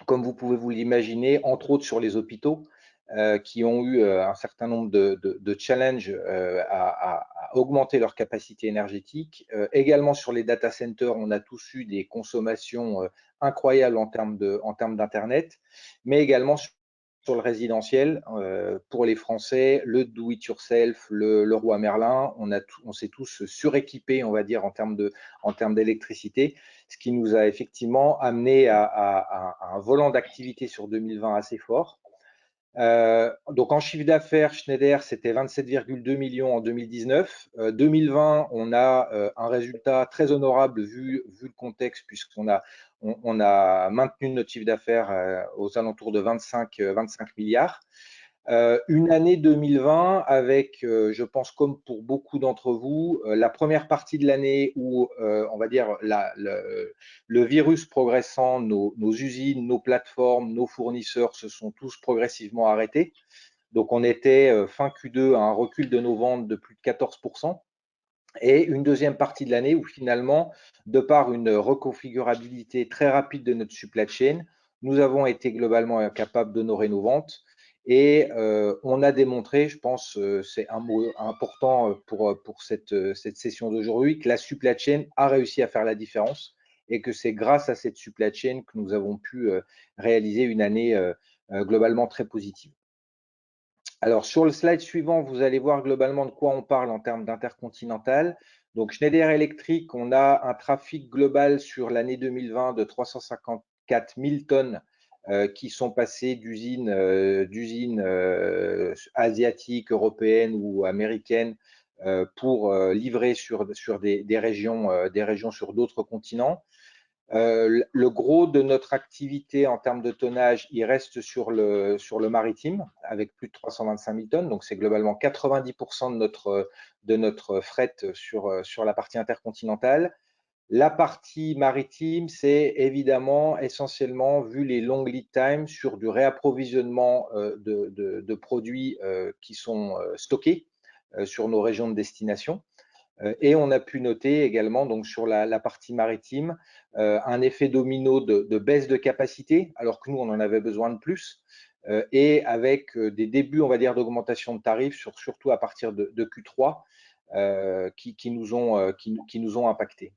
comme vous pouvez vous l'imaginer, entre autres sur les hôpitaux, qui ont eu un certain nombre de challenges à augmenter leur capacité énergétique. Également sur les data centers, on a tous eu des consommations incroyables en termes d'Internet, mais également sur le résidentiel, pour les Français, le do-it-yourself, le Roi Merlin, on s'est tous suréquipés, on va dire, en termes d'électricité, ce qui nous a effectivement amené à un volant d'activité sur 2020 assez fort. Donc en chiffre d'affaires, Schneider, c'était 27,2 millions en 2019. 2020, on a un résultat très honorable vu le contexte, puisqu'on a maintenu notre chiffre d'affaires aux alentours de 25 milliards. Une année 2020 avec, je pense comme pour beaucoup d'entre vous, la première partie de l'année où, on va dire, le virus progressant, nos usines, nos plateformes, nos fournisseurs se sont tous progressivement arrêtés. Donc, on était fin Q2 à un recul de nos ventes de plus de 14%. Et une deuxième partie de l'année où finalement, de par une reconfigurabilité très rapide de notre supply chain, nous avons été globalement capables d'honorer nos ventes. Et on a démontré, je pense, c'est un mot important pour cette session d'aujourd'hui, que la supply chain a réussi à faire la différence et que c'est grâce à cette supply chain que nous avons pu réaliser une année globalement très positive. Alors, sur le slide suivant, vous allez voir globalement de quoi on parle en termes d'intercontinental. Donc, Schneider Electric, on a un trafic global sur l'année 2020 de 354 000 tonnes qui sont passées d'usines asiatiques, européennes ou américaines pour livrer sur des régions sur d'autres continents. Le gros de notre activité en termes de tonnage, il reste sur le maritime avec plus de 325 000 tonnes. Donc, c'est globalement 90% de notre fret sur la partie intercontinentale. La partie maritime, c'est évidemment essentiellement, vu les long lead times, sur du réapprovisionnement de produits qui sont stockés sur nos régions de destination. Et on a pu noter également, donc sur la partie maritime, un effet domino de baisse de capacité, alors que nous, on en avait besoin de plus, et avec des débuts, on va dire, d'augmentation de tarifs, surtout à partir de Q3, qui nous ont impactés.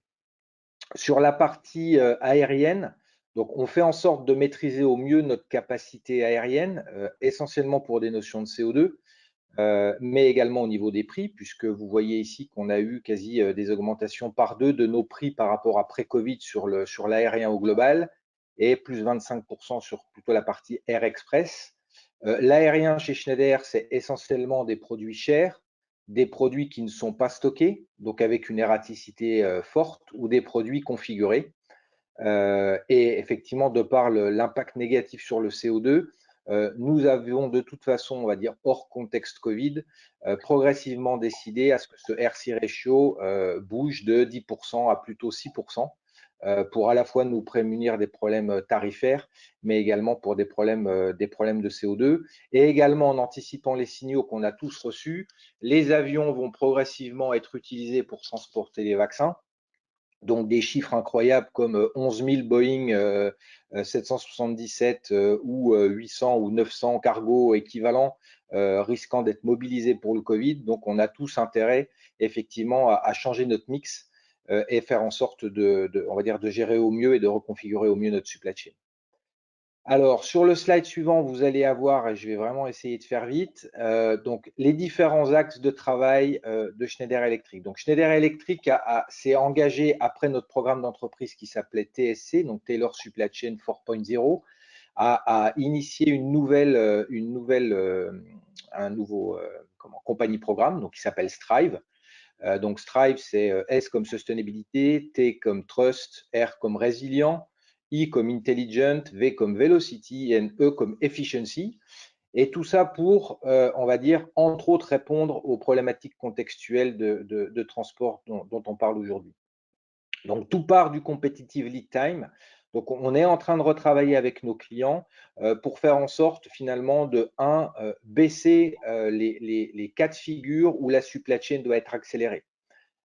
Sur la partie aérienne, donc on fait en sorte de maîtriser au mieux notre capacité aérienne, essentiellement pour des notions de CO2, mais également au niveau des prix, puisque vous voyez ici qu'on a eu quasi des augmentations par 2 de nos prix par rapport à pré-Covid sur l'aérien au global, et plus 25% sur plutôt la partie Air Express. L'aérien chez Schneider, c'est essentiellement des produits chers, des produits qui ne sont pas stockés, donc avec une erraticité forte, ou des produits configurés. Et effectivement, de par l'impact négatif sur le CO2, nous avions de toute façon, on va dire hors contexte Covid, progressivement décidé à ce que ce RC ratio bouge de 10% à plutôt 6%, pour à la fois nous prémunir des problèmes tarifaires, mais également pour des problèmes de CO2. Et également, en anticipant les signaux qu'on a tous reçus, les avions vont progressivement être utilisés pour transporter les vaccins. Donc des chiffres incroyables comme 11 000 Boeing 777 ou 800 ou 900 cargos équivalents risquant d'être mobilisés pour le Covid. Donc on a tous intérêt effectivement à changer notre mix et faire en sorte on va dire, de gérer au mieux et de reconfigurer au mieux notre supply chain. Alors, sur le slide suivant, vous allez avoir, et je vais vraiment essayer de faire vite, donc les différents axes de travail de Schneider Electric. Donc, Schneider Electric s'est engagé après notre programme d'entreprise qui s'appelait TSC, donc Tailor Supply Chain 4.0, à initier un nouveau compagnie programme, donc qui s'appelle Strive. Donc, Strive, c'est S comme Sustainability, T comme Trust, R comme Résilient, I comme Intelligent, V comme Velocity et E comme Efficiency. Et tout ça pour, on va dire, entre autres, répondre aux problématiques contextuelles de transport dont on parle aujourd'hui. Donc, tout part du competitive lead time. Donc, on est en train de retravailler avec nos clients pour faire en sorte, finalement, baisser les cas de figure où la supply chain doit être accélérée.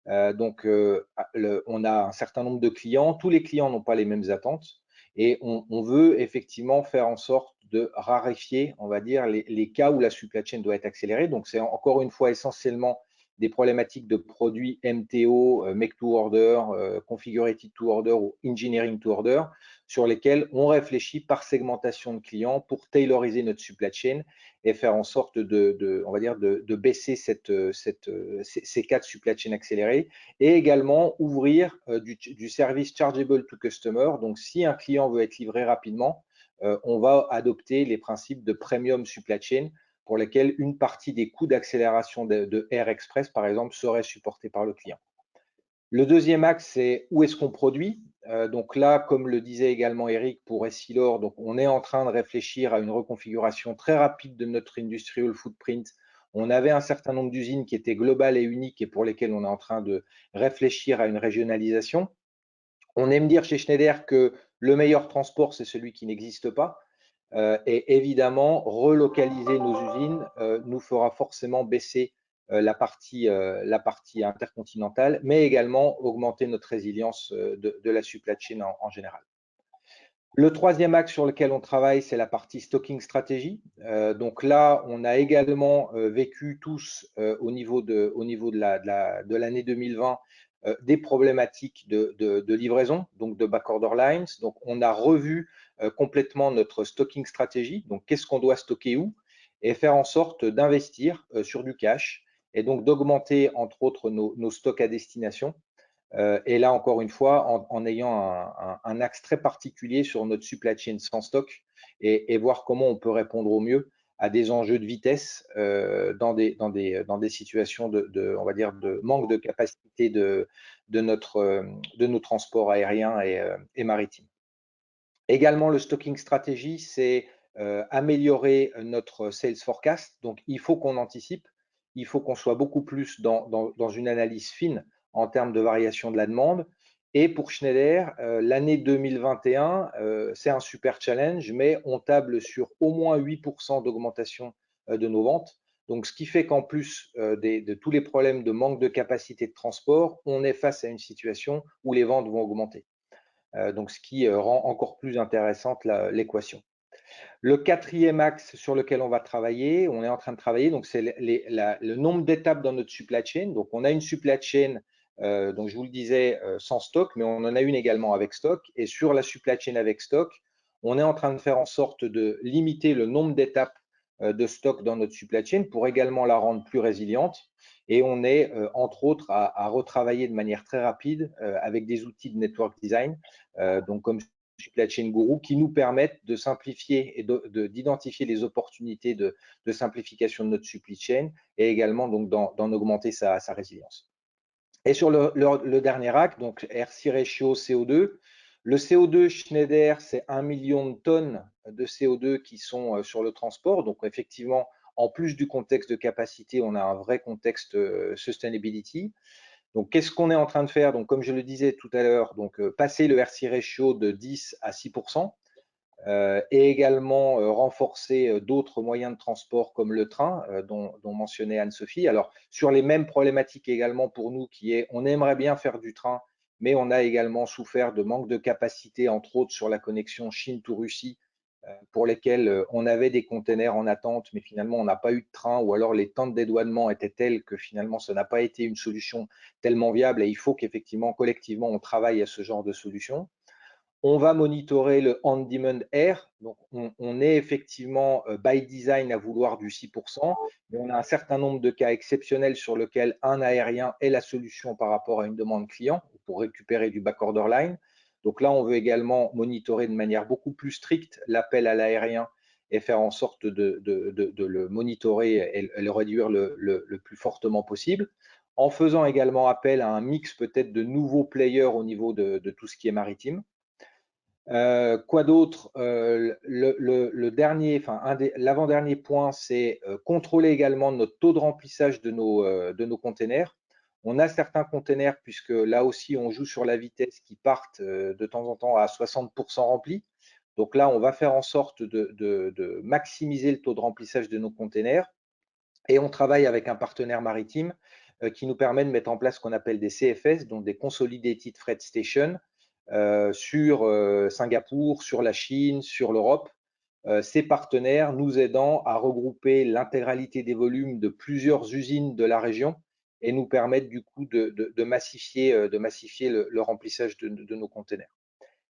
Donc, on a un certain nombre de clients. Tous les clients n'ont pas les mêmes attentes. Et on veut effectivement faire en sorte de raréfier, on va dire, les cas où la supply chain doit être accélérée. Donc, c'est encore une fois essentiellement des problématiques de produits MTO, Make to Order, Configurated to Order ou Engineering to Order, sur lesquels on réfléchit par segmentation de clients pour tailoriser notre supply chain et faire en sorte on va dire de baisser ces cas de supply chain accélérés, et également ouvrir du service chargeable to customer. Donc, si un client veut être livré rapidement, on va adopter les principes de premium supply chain pour lesquels une partie des coûts d'accélération de Air Express, par exemple, serait supportée par le client. Le deuxième axe, c'est où est-ce qu'on produit. Donc là, comme le disait également Eric pour Essilor, donc on est en train de réfléchir à une reconfiguration très rapide de notre industrial footprint. On avait un certain nombre d'usines qui étaient globales et uniques et pour lesquelles on est en train de réfléchir à une régionalisation. On aime dire chez Schneider que le meilleur transport, c'est celui qui n'existe pas. Et évidemment, relocaliser nos usines nous fera forcément baisser la partie intercontinentale, mais également augmenter notre résilience de la supply chain en général. Le troisième axe sur lequel on travaille, c'est la partie stocking stratégie. Donc là, on a également vécu tous au niveau de l'année 2020 des problématiques de livraison, donc de backorder lines. Donc, on a revu complètement notre stocking stratégie. Donc, qu'est-ce qu'on doit stocker où? Et faire en sorte d'investir sur du cash et donc d'augmenter, entre autres, nos stocks à destination. Et là, encore une fois, en ayant un axe très particulier sur notre supply chain sans stock et voir comment on peut répondre au mieux à des enjeux de vitesse dans des situations on va dire, de manque de capacité de nos transports aériens et maritimes. Également, le stocking stratégie, c'est améliorer notre sales forecast. Donc, il faut qu'on anticipe, il faut qu'on soit beaucoup plus dans une analyse fine en termes de variation de la demande. Et pour Schneider, l'année 2021, c'est un super challenge, mais on table sur au moins 8% d'augmentation de nos ventes. Donc, ce qui fait qu'en plus de tous les problèmes de manque de capacité de transport, on est face à une situation où les ventes vont augmenter. Donc, ce qui rend encore plus intéressante l'équation. Le quatrième axe sur lequel on va travailler, on est en train de travailler, donc c'est le nombre d'étapes dans notre supply chain. Donc, on a une supply chain, donc je vous le disais, sans stock, mais on en a une également avec stock. Et sur la supply chain avec stock, on est en train de faire en sorte de limiter le nombre d'étapes de stock dans notre supply chain pour également la rendre plus résiliente. Et on est, entre autres, à retravailler de manière très rapide avec des outils de network design, donc comme Supply Chain Guru, qui nous permettent de simplifier et d'identifier les opportunités de simplification de notre supply chain et également donc d'en augmenter sa résilience. Et sur le dernier axe, donc RC Ratio CO2, le CO2 Schneider, c'est 1 million de tonnes de CO2 qui sont sur le transport. Donc effectivement, en plus du contexte de capacité, on a un vrai contexte sustainability. Donc, qu'est-ce qu'on est en train de faire? Donc, comme je le disais tout à l'heure, donc passer le RC ratio de 10 à 6%, et également renforcer d'autres moyens de transport comme le train, dont mentionnait Anne-Sophie. Alors, sur les mêmes problématiques également pour nous, qui est, on aimerait bien faire du train, mais on a également souffert de manque de capacité, entre autres sur la connexion Chine to Russie, pour lesquels on avait des containers en attente, mais finalement on n'a pas eu de train, ou alors les temps de dédouanement étaient tels que finalement ça n'a pas été une solution tellement viable, et il faut qu'effectivement collectivement on travaille à ce genre de solution. On va monitorer le on-demand air, donc on est effectivement by design à vouloir du 6%, mais on a un certain nombre de cas exceptionnels sur lesquels un aérien est la solution par rapport à une demande client pour récupérer du backorder line. Donc là, on veut également monitorer de manière beaucoup plus stricte l'appel à l'aérien et faire en sorte de le monitorer et le réduire le plus fortement possible, en faisant également appel à un mix peut-être de nouveaux players au niveau de tout ce qui est maritime. Quoi d'autre? Le dernier, enfin l'avant-dernier point, c'est contrôler également notre taux de remplissage de nos containers. On a certains containers, puisque là aussi on joue sur la vitesse, qui partent de temps en temps à 60% remplis. Donc là, on va faire en sorte de maximiser le taux de remplissage de nos containers. Et on travaille avec un partenaire maritime qui nous permet de mettre en place ce qu'on appelle des CFS, donc des Consolidated Freight Stations, sur Singapour, sur la Chine, sur l'Europe. Ces partenaires nous aidant à regrouper l'intégralité des volumes de plusieurs usines de la région et nous permettent du coup de massifier le remplissage de nos containers.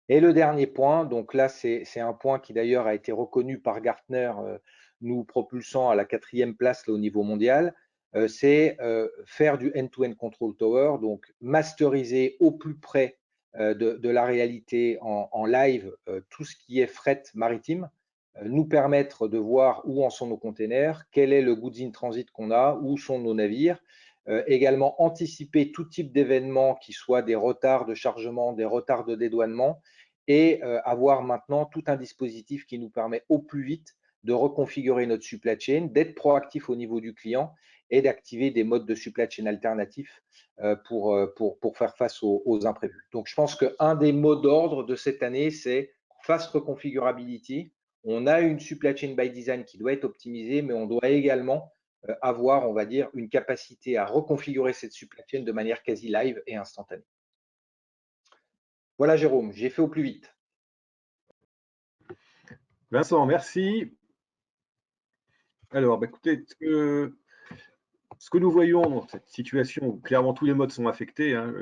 Et le dernier point, donc là c'est un point qui d'ailleurs a été reconnu par Gartner, nous propulsant à la 4e place là, au niveau mondial, c'est faire du end-to-end control tower, donc masteriser au plus près de la réalité en live tout ce qui est fret maritime, nous permettre de voir où en sont nos containers, quel est le goods in transit qu'on a, où sont nos navires, également anticiper tout type d'événements qui soient des retards de chargement, des retards de dédouanement, et avoir maintenant tout un dispositif qui nous permet au plus vite de reconfigurer notre supply chain, d'être proactif au niveau du client et d'activer des modes de supply chain alternatifs pour faire face aux imprévus. Donc, je pense qu'un des mots d'ordre de cette année, c'est fast reconfigurability. On a une supply chain by design qui doit être optimisée, mais on doit également avoir, on va dire, une capacité à reconfigurer cette supply chain de manière quasi live et instantanée. Voilà, Jérôme, j'ai fait au plus vite. Vincent, merci. Alors, écoutez, ce que nous voyons dans cette situation où clairement tous les modes sont affectés, hein,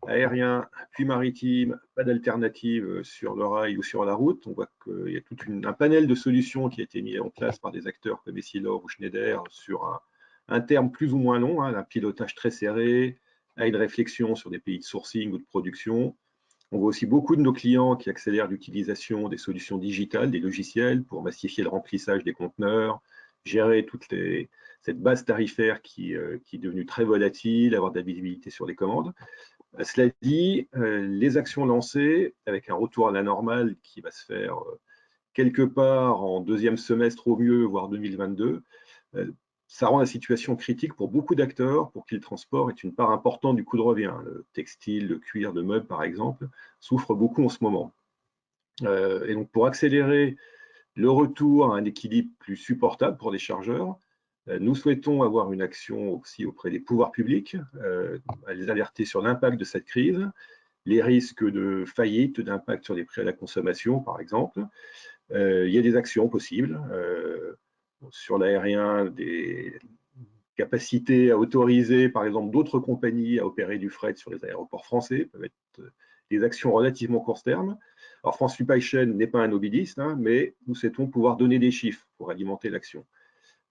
aérien, puis maritime, pas d'alternative sur le rail ou sur la route. On voit qu'il y a tout un panel de solutions qui a été mis en place par des acteurs comme Essilor ou Schneider sur un terme plus ou moins long, hein, un pilotage très serré, à une réflexion sur des pays de sourcing ou de production. On voit aussi beaucoup de nos clients qui accélèrent l'utilisation des solutions digitales, des logiciels pour massifier le remplissage des conteneurs, gérer cette base tarifaire qui est devenue très volatile, avoir de la visibilité sur les commandes. Cela dit, les actions lancées, avec un retour à la normale qui va se faire quelque part en deuxième semestre au mieux, voire 2022, ça rend la situation critique pour beaucoup d'acteurs pour qui le transport est une part importante du coût de revient. Le textile, le cuir, le meuble, par exemple, souffre beaucoup en ce moment. Et donc, pour accélérer le retour à un équilibre plus supportable pour les chargeurs, nous souhaitons avoir une action aussi auprès des pouvoirs publics, à les alerter sur l'impact de cette crise, les risques de faillite, d'impact sur les prix à la consommation, par exemple. Il y a des actions possibles. Sur l'aérien, des capacités à autoriser, par exemple, d'autres compagnies à opérer du fret sur les aéroports français, peuvent être des actions relativement court terme. Alors, France Supply Chain n'est pas un nobiliste, hein, mais nous souhaitons pouvoir donner des chiffres pour alimenter l'action.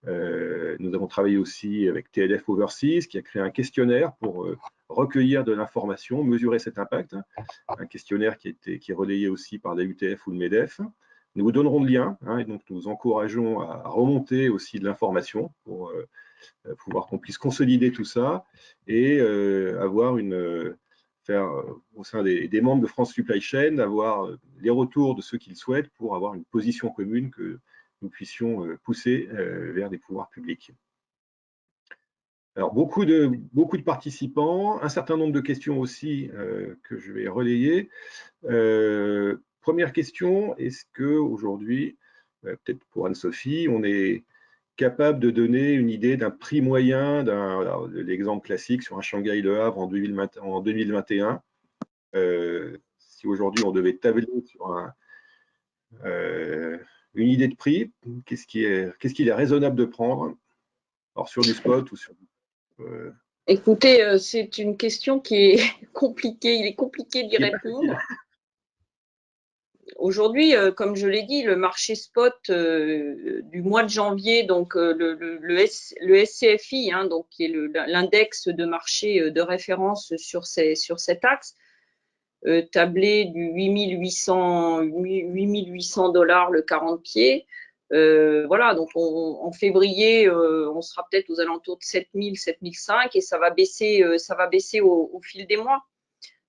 Nous avons travaillé aussi avec TLF Overseas, qui a créé un questionnaire pour recueillir de l'information, mesurer cet impact. Un questionnaire qui est relayé aussi par la UTF ou le MEDEF. Nous vous donnerons le lien, hein, et donc nous encourageons à remonter aussi de l'information pour pouvoir qu'on puisse consolider tout ça et avoir faire au sein des membres de France Supply Chain, avoir les retours de ceux qui le souhaitent pour avoir une position commune que nous puissions pousser vers des pouvoirs publics. Alors, beaucoup de participants, un certain nombre de questions aussi que je vais relayer. Première question, est-ce qu'aujourd'hui, peut-être pour Anne-Sophie, on est capable de donner une idée d'un prix moyen, l'exemple classique sur un Shanghai-Le Havre en 2021, si aujourd'hui on devait tabler sur une idée de prix, qu'est-ce qu'il est raisonnable de prendre, alors sur du spot ou sur Écoutez, c'est une question qui est compliquée. Il est compliqué d'y répondre. Aujourd'hui, comme je l'ai dit, le marché spot du mois de janvier, donc le SCFI, hein, donc qui est l'index de marché de référence sur cet axe, tablé du 8800 $ le 40 pieds. Voilà, donc en février, on sera peut-être aux alentours de 7000, 7005 et ça va baisser au fil des mois.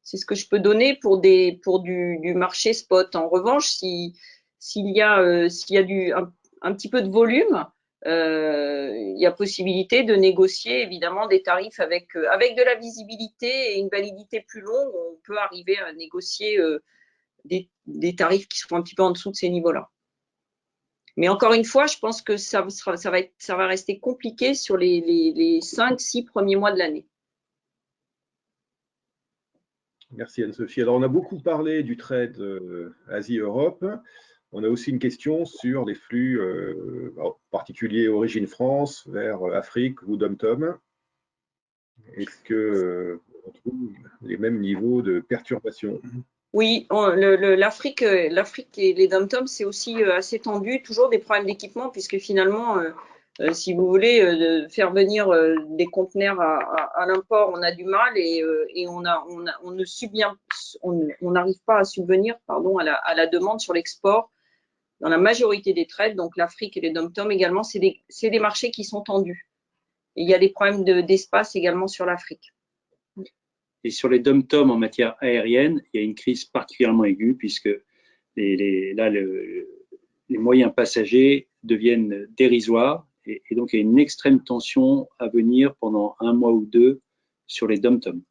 C'est ce que je peux donner pour du marché spot. En revanche, s'il y a un petit peu de volume, il y a possibilité de négocier évidemment des tarifs avec de la visibilité et une validité plus longue. On peut arriver à négocier des tarifs qui seront un petit peu en dessous de ces niveaux-là. Mais encore une fois, je pense que ça va rester compliqué sur les 5-6 premiers mois de l'année. Merci Anne-Sophie. Alors, on a beaucoup parlé du trade Asie-Europe. On a aussi une question sur les flux, en particulier origine France vers Afrique ou dom-tom. Est-ce qu'on trouve les mêmes niveaux de perturbation? Oui, l'Afrique et les dom-toms, c'est aussi assez tendu. Toujours des problèmes d'équipement, puisque finalement, si vous voulez faire venir des conteneurs à l'import, on a du mal et on n'arrive pas à subvenir, pardon, à la demande sur l'export dans la majorité des trades. Donc l'Afrique et les dom-toms également, c'est des marchés qui sont tendus. Et il y a des problèmes d'espace également sur l'Afrique. Et sur les dom-toms en matière aérienne, il y a une crise particulièrement aiguë puisque les moyens passagers deviennent dérisoires et donc il y a une extrême tension à venir pendant un mois ou deux sur les dom-toms.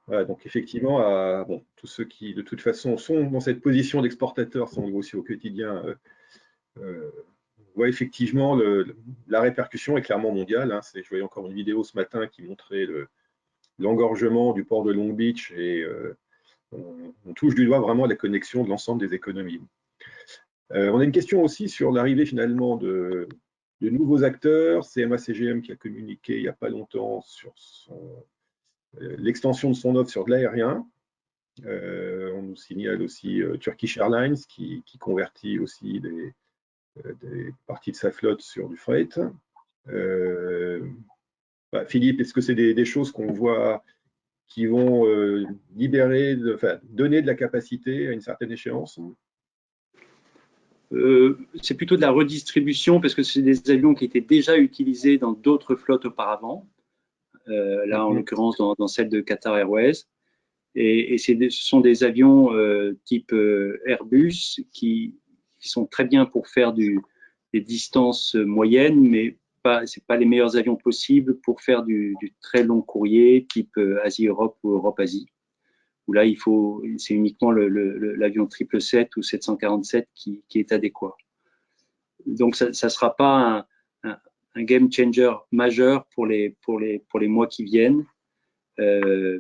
Voilà, donc effectivement, tous ceux qui de toute façon sont dans cette position d'exportateur sont aussi au quotidien, voient effectivement la répercussion est clairement mondiale. Hein. Je voyais encore une vidéo ce matin qui montrait l'engorgement du port de Long Beach et on touche du doigt vraiment la connexion de l'ensemble des économies. On a une question aussi sur l'arrivée finalement de nouveaux acteurs. CMA-CGM qui a communiqué il n'y a pas longtemps sur l'extension de son offre sur de l'aérien. On nous signale aussi Turkish Airlines qui convertit aussi des parties de sa flotte sur du freight. Philippe, est-ce que c'est des choses qu'on voit qui vont donner de la capacité à une certaine échéance? C'est plutôt de la redistribution parce que c'est des avions qui étaient déjà utilisés dans d'autres flottes auparavant. Là, en l'occurrence, dans celle de Qatar Airways. Et ce sont des avions type Airbus qui sont très bien pour faire du distances moyennes, mais c'est pas les meilleurs avions possibles pour faire du très long courrier type Asie-Europe ou Europe-Asie, où là, c'est uniquement l'avion 777 ou 747 qui est adéquat. Donc, ça sera pas un game changer majeur pour les mois qui viennent.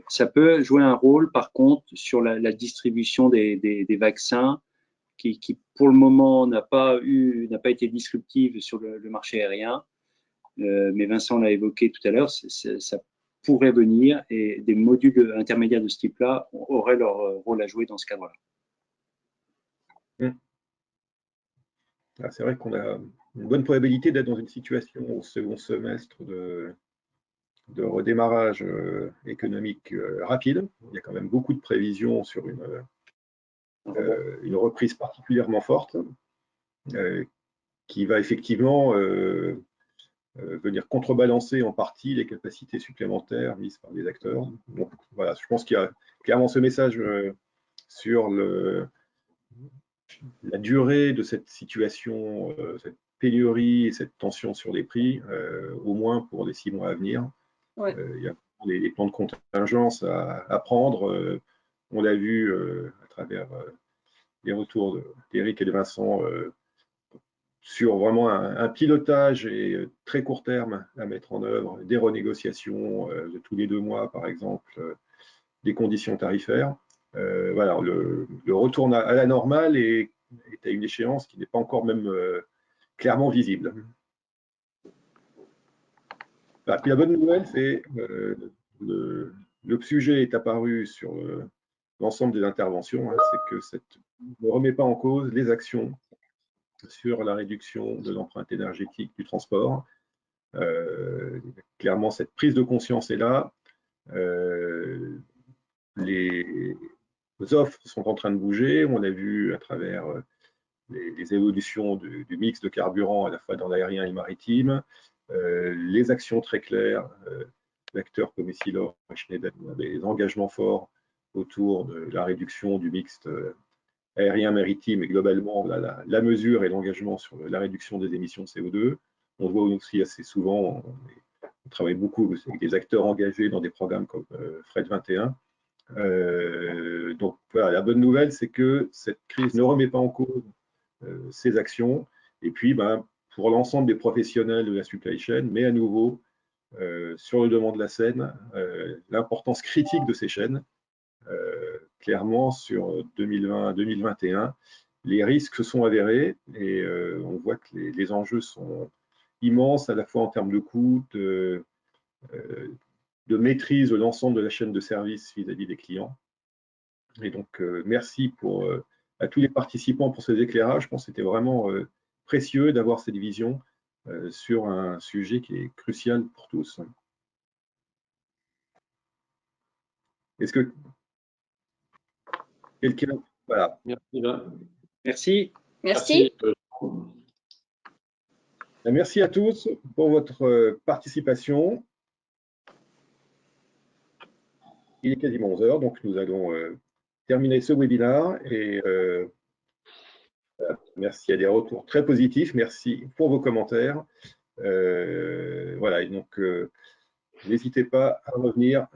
Ça peut jouer un rôle, par contre, sur la distribution des vaccins, qui pour le moment n'a pas été disruptive sur le marché aérien. Mais Vincent l'a évoqué tout à l'heure, ça pourrait venir, et des modules intermédiaires de ce type-là auraient leur rôle à jouer dans ce cadre-là. C'est vrai qu'on a une bonne probabilité d'être dans une situation au second semestre de redémarrage économique rapide. Il y a quand même beaucoup de prévisions sur une reprise particulièrement forte qui va effectivement venir contrebalancer en partie les capacités supplémentaires mises par les acteurs. Donc voilà, je pense qu'il y a clairement ce message sur la durée de cette situation, cette pénurie et cette tension sur les prix, au moins pour les 6 mois à venir. Ouais. Il y a les plans de contingence à prendre. On l'a vu à travers les retours d'Éric et de Vincent sur vraiment un pilotage et très court terme à mettre en œuvre, des renégociations de tous les 2 mois, par exemple, des conditions tarifaires. Voilà, le retour à la normale est à une échéance qui n'est pas encore même clairement visible. Voilà. Puis la bonne nouvelle, c'est le sujet est apparu sur l'ensemble des interventions, c'est que ça ne remet pas en cause les actions sur la réduction de l'empreinte énergétique du transport. Clairement, cette prise de conscience est là. Les offres sont en train de bouger. On l'a vu à travers les évolutions du mix de carburant à la fois dans l'aérien et le maritime. Les actions très claires d'acteurs comme Essilor et Schneider, des engagements forts autour de la réduction du mixte aérien maritime et globalement la mesure et l'engagement sur la réduction des émissions de CO2. On le voit aussi assez souvent, on travaille beaucoup avec des acteurs engagés dans des programmes comme Fred 21. Donc voilà, la bonne nouvelle, c'est que cette crise ne remet pas en cause ces actions. Et puis, pour l'ensemble des professionnels de la supply chain, mais à nouveau, sur le devant de la scène, l'importance critique de ces chaînes. Clairement, sur 2020-2021, les risques se sont avérés et on voit que les enjeux sont immenses, à la fois en termes de coûts, de maîtrise de l'ensemble de la chaîne de service vis-à-vis des clients. Et donc, merci à tous les participants pour ces éclairages. Je pense que c'était vraiment précieux d'avoir cette vision sur un sujet qui est crucial pour tous. Est-ce que quelqu'un... Voilà. Merci. Merci. Merci à tous pour votre participation. Il est quasiment 11 h, donc nous allons terminer ce webinaire et merci à des retours très positifs. Merci pour vos commentaires. Voilà, et donc n'hésitez pas à revenir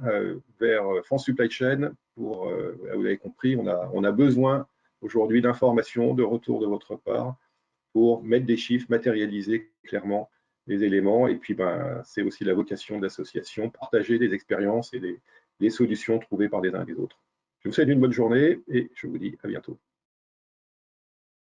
vers France Supply Chain pour, vous l'avez compris, on a besoin aujourd'hui d'informations, de retours de votre part pour mettre des chiffres, matérialiser clairement les éléments. Et puis, c'est aussi la vocation de l'association, partager des expériences et des solutions trouvées par les uns et les autres. Je vous souhaite une bonne journée et je vous dis à bientôt.